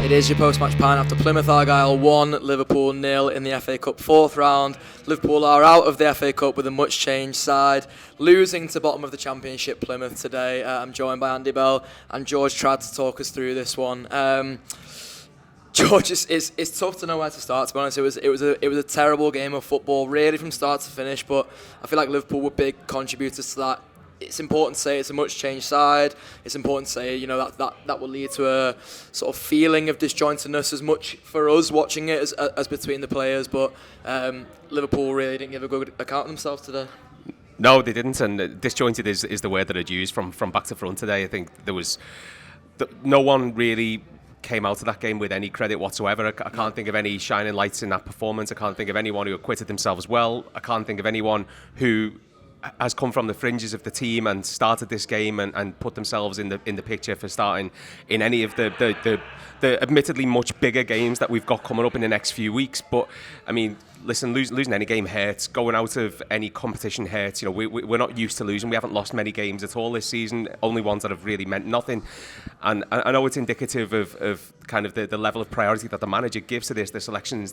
It is your post-match pint after Plymouth Argyle 1, Liverpool 0 in the FA Cup 4th round. Liverpool are out of the FA Cup with a much changed side, losing to bottom of the Championship Plymouth today. I'm joined by Andy Bell and George Tradd to talk us through this one. George, it's tough to know where to start. To be honest, it was a terrible game of football, really from start to finish. But I feel like Liverpool were big contributors to that. It's important to say it's a much changed side. It's important to say, you know, that will lead to a sort of feeling of disjointedness as much for us watching it as between the players. But Liverpool really didn't give a good account of themselves today. No, they didn't, and disjointed is the word that I'd use from back to front today. I think there was no one really came out of that game with any credit whatsoever. I can't think of any shining lights in that performance. I can't think of anyone who acquitted themselves well. I can't think of anyone who has come from the fringes of the team and started this game and put themselves in the picture for starting in any of the admittedly much bigger games that we've got coming up in the next few weeks. But I mean, listen, losing any game hurts. Going out of any competition hurts. You know, we're not used to losing. We haven't lost many games at all this season. Only ones that have really meant nothing. And I know it's indicative of kind of the level of priority that the manager gives to this, the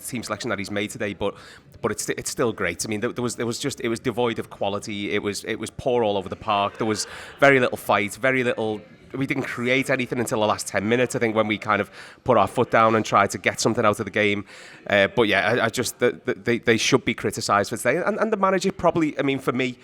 team selection that he's made today. But it's still great. I mean, it was devoid of quality. It was poor all over the park. There was very little fight, very little. We didn't create anything until the last 10 minutes, I think, when we kind of put our foot down and tried to get something out of the game. But yeah, they should be criticised for today. And the manager probably, I mean, for me,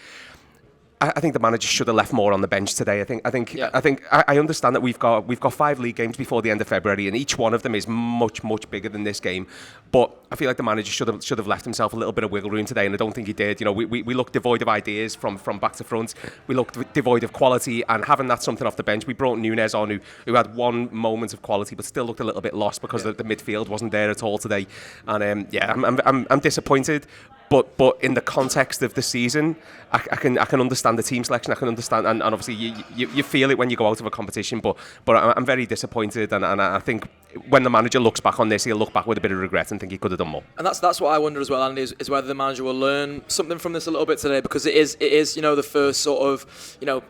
I think the manager should have left more on the bench today. I understand that we've got 5 league games before the end of February, and each one of them is much bigger than this game. But I feel like the manager should have left himself a little bit of wiggle room today, and I don't think he did. You know, we looked devoid of ideas from back to front. We looked devoid of quality, and having that something off the bench, we brought Nunes on, who had one moment of quality, but still looked a little bit lost because the midfield wasn't there at all today. And I'm disappointed. But in the context of the season, I can understand the team selection. I can understand, and obviously you feel it when you go out of a competition. But I'm very disappointed, and I think when the manager looks back on this, he'll look back with a bit of regret and think he could have done more. And that's what I wonder as well, Andy, is whether the manager will learn something from this a little bit today, because it is you know, the first sort of, you know,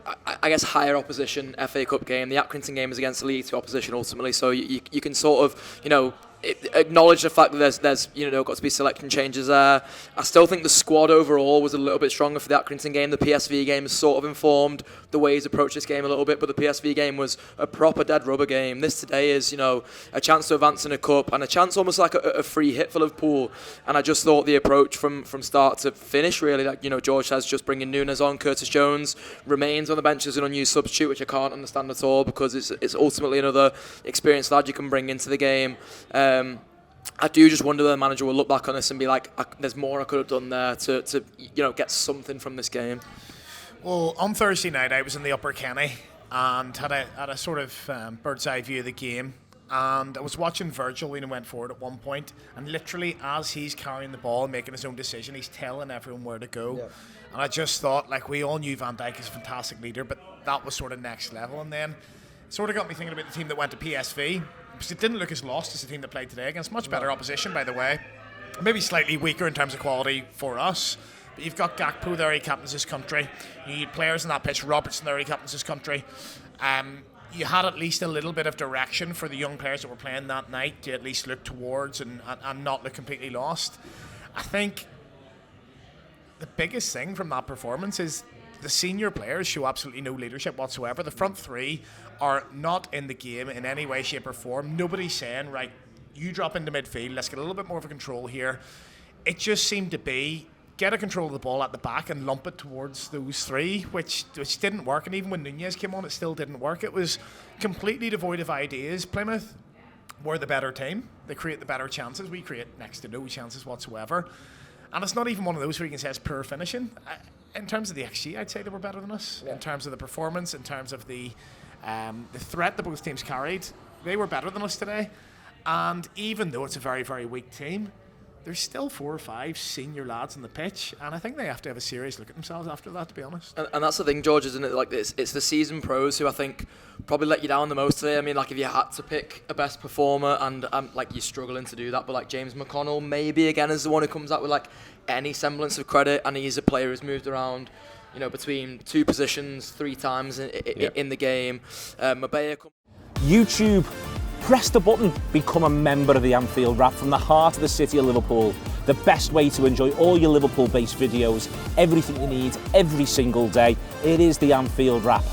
I guess higher opposition FA Cup game. The Accrington game is against the League 2 opposition ultimately, so you can sort of, you know, acknowledge the fact that there's you know, got to be selection changes there. I still think the squad overall was a little bit stronger for the Accrington game. The PSV game has sort of informed the way he's approached this game a little bit, but the PSV game was a proper dead rubber game. This today is, you know, a chance to advance in a cup and a chance almost like a free hit for Liverpool. And I just thought the approach from start to finish, really, like, you know, George says, just bringing Nunes on, Curtis Jones remains on the bench as an unused substitute, which I can't understand at all, because it's ultimately another experienced lad you can bring into the game. I do just wonder whether the manager will look back on this and be like, there's more I could have done there to you know, get something from this game. Well, on Thursday night I was in the Upper Kenny and had a sort of bird's eye view of the game, and I was watching Virgil when he went forward at one point, and literally as he's carrying the ball and making his own decision, he's telling everyone where to go. Yeah. And I just thought, like, we all knew Van Dijk is a fantastic leader, but that was sort of next level. And then it sort of got me thinking about the team that went to PSV, because it didn't look as lost as the team that played today, against much better opposition, by the way. Maybe slightly weaker in terms of quality for us. But you've got Gakpo there, he captains his country. You need players in that pitch. Robertson there, he captains his country. You had at least a little bit of direction for the young players that were playing that night to at least look towards and not look completely lost. I think the biggest thing from that performance is the senior players show absolutely no leadership whatsoever. The front three are not in the game in any way, shape or form. Nobody's saying, right, you drop into midfield, let's get a little bit more of a control here. It just seemed to be get a control of the ball at the back and lump it towards those three, which didn't work. And even when Nunes came on, it still didn't work. It was completely devoid of ideas. Plymouth were the better team. They create the better chances. We create next to no chances whatsoever. And it's not even one of those where you can say it's poor finishing. In terms of the XG, I'd say they were better than us. Yeah. In terms of the performance, in terms of the threat that both teams carried, they were better than us today. And even though it's a very, very weak team, there's still 4 or 5 senior lads on the pitch, and I think they have to have a serious look at themselves after that, to be honest. And that's the thing, George, isn't it? Like, it's the seasoned pros who I think probably let you down the most today. I mean, like, if you had to pick a best performer, and like, you're struggling to do that, but like James McConnell maybe again is the one who comes out with like any semblance of credit, and he's a player who's moved around, you know, between 2 positions 3 times in the game. Mabea YouTube Press the button, become a member of the Anfield Wrap from the heart of the city of Liverpool. The best way to enjoy all your Liverpool-based videos, everything you need, every single day. It is the Anfield Wrap.